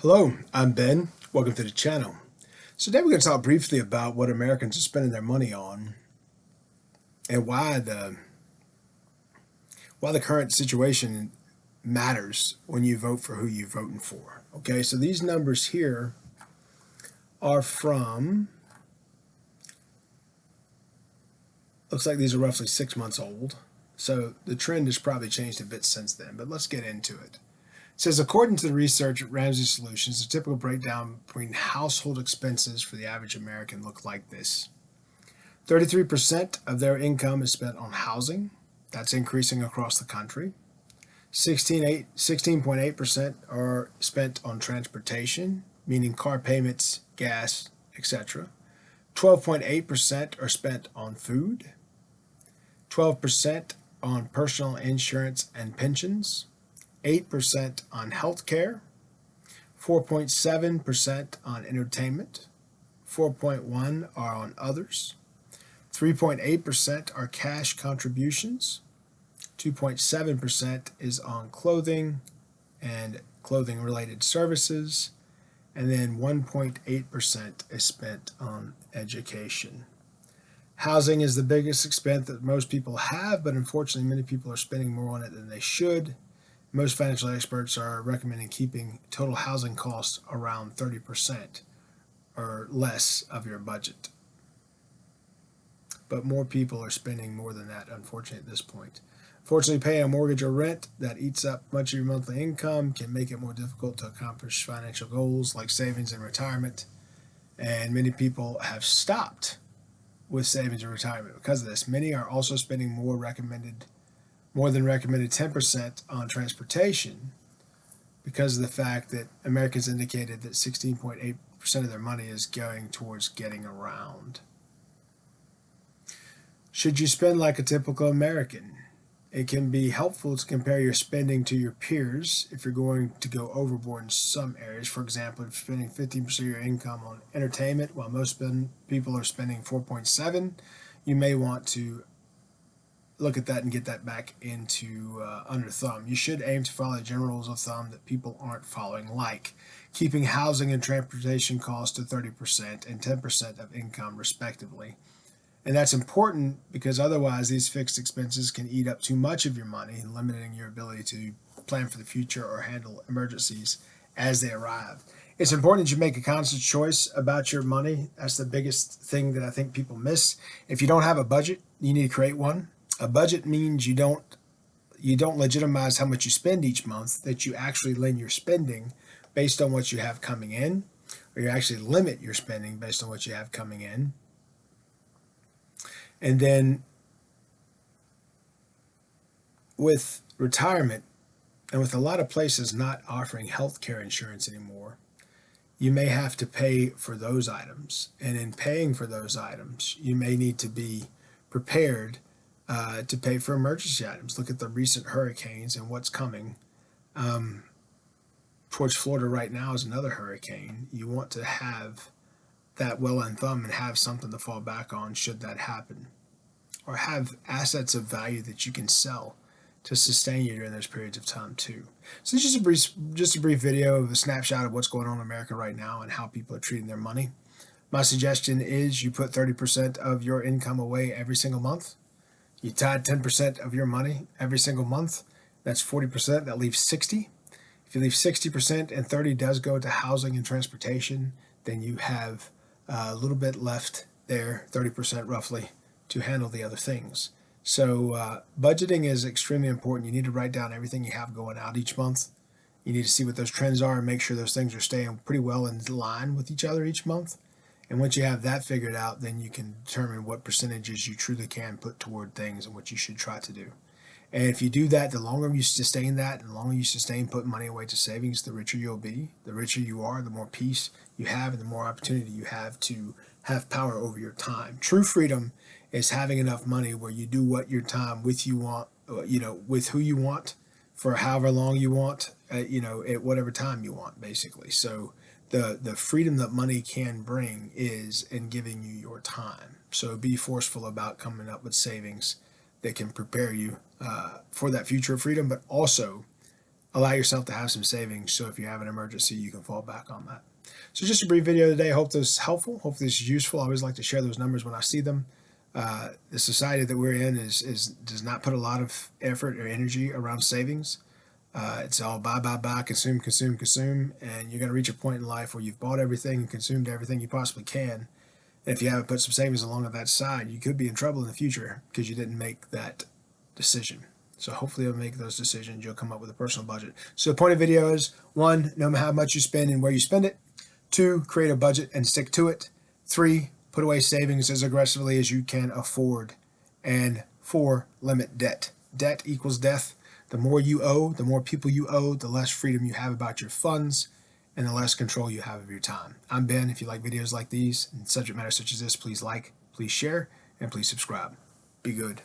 Hello, I'm Ben. Welcome to the channel. So today we're going to talk briefly about what Americans are spending their money on and why the current situation matters when you vote for who you're voting for. Okay, so these numbers here are from, looks like these are roughly 6 months old. So the trend has probably changed a bit since then, but let's get into it. It says, according to the research at Ramsey Solutions, the typical breakdown between household expenses for the average American look like this. 33% of their income is spent on housing. That's increasing across the country. 16.8% are spent on transportation, meaning car payments, gas, etc. 12.8% are spent on food. 12% on personal insurance and pensions. 8% on health care, 4.7% on entertainment, 4.1% are on others, 3.8% are cash contributions, 2.7% is on clothing and clothing related services, and then 1.8% is spent on education. Housing is the biggest expense that most people have, but unfortunately many people are spending more on it than they should. Most financial experts are recommending keeping total housing costs around 30% or less of your budget. But more people are spending more than that, unfortunately, at this point. Fortunately, paying a mortgage or rent that eats up much of your monthly income can make it more difficult to accomplish financial goals like savings and retirement. And many people have stopped with savings and retirement because of this. Many are also spending more than recommended 10% on transportation because of the fact that Americans indicated that 16.8% of their money is going towards getting around. Should you spend like a typical American? It can be helpful to compare your spending to your peers if you're going to go overboard in some areas. For example, if you're spending 15% of your income on entertainment while most people are spending 4.7%, you may want to look at that and get that back into under thumb. You should aim to follow the general rules of thumb that people aren't following, like keeping housing and transportation costs to 30% and 10% of income respectively. And that's important because otherwise these fixed expenses can eat up too much of your money, limiting your ability to plan for the future or handle emergencies as they arrive. It's important that you make a conscious choice about your money. That's the biggest thing that I think people miss. If you don't have a budget, you need to create one. A budget means you don't legitimize how much you spend each month, that you actually limit your spending based on what you have coming in, or you actually limit your spending based on what you have coming in. And then with retirement, and with a lot of places not offering health care insurance anymore, you may have to pay for those items. And in paying for those items, you may need to be prepared to pay for emergency items. Look at the recent hurricanes and what's coming. Towards Florida right now is another hurricane. You want to have that well in thumb and have something to fall back on should that happen. Or have assets of value that you can sell to sustain you during those periods of time too. So this is just a brief video of a snapshot of what's going on in America right now and how people are treating their money. My suggestion is you put 30% of your income away every single month. You tithe 10% of your money every single month. That's 40%. That leaves 60. If you leave 60% and 30 does go to housing and transportation, then you have a little bit left there, 30% roughly, to handle the other things. So budgeting is extremely important. You need to write down everything you have going out each month. You need to see what those trends are and make sure those things are staying pretty well in line with each other each month. And once you have that figured out, then you can determine what percentages you truly can put toward things and what you should try to do. And if you do that, the longer you sustain that, and the longer you sustain putting money away to savings, the richer you'll be. The richer you are, the more peace you have, and the more opportunity you have to have power over your time. True freedom is having enough money where you do what your time with you want, with who you want, for however long you want, at whatever time you want, basically. So the freedom that money can bring is in giving you your time. So be forceful about coming up with savings that can prepare you for that future of freedom, but also allow yourself to have some savings so if you have an emergency, you can fall back on that. So just a brief video today. I hope this is helpful. Hopefully this is useful. I always like to share those numbers when I see them. The society that we're in does not put a lot of effort or energy around savings. It's all buy, consume, consume, consume, and you're going to reach a point in life where you've bought everything and consumed everything you possibly can. And if you haven't put some savings along that side, you could be in trouble in the future because you didn't make that decision. So hopefully you'll make those decisions. You'll come up with a personal budget. So the point of the video is, 1, know how much you spend and where you spend it. 2, create a budget and stick to it. 3, put away savings as aggressively as you can afford. And 4, limit debt. Debt equals death. The more you owe, the more people you owe, the less freedom you have about your funds, and the less control you have of your time. I'm Ben. If you like videos like these and subject matter such as this, please like, please share, and please subscribe. Be good.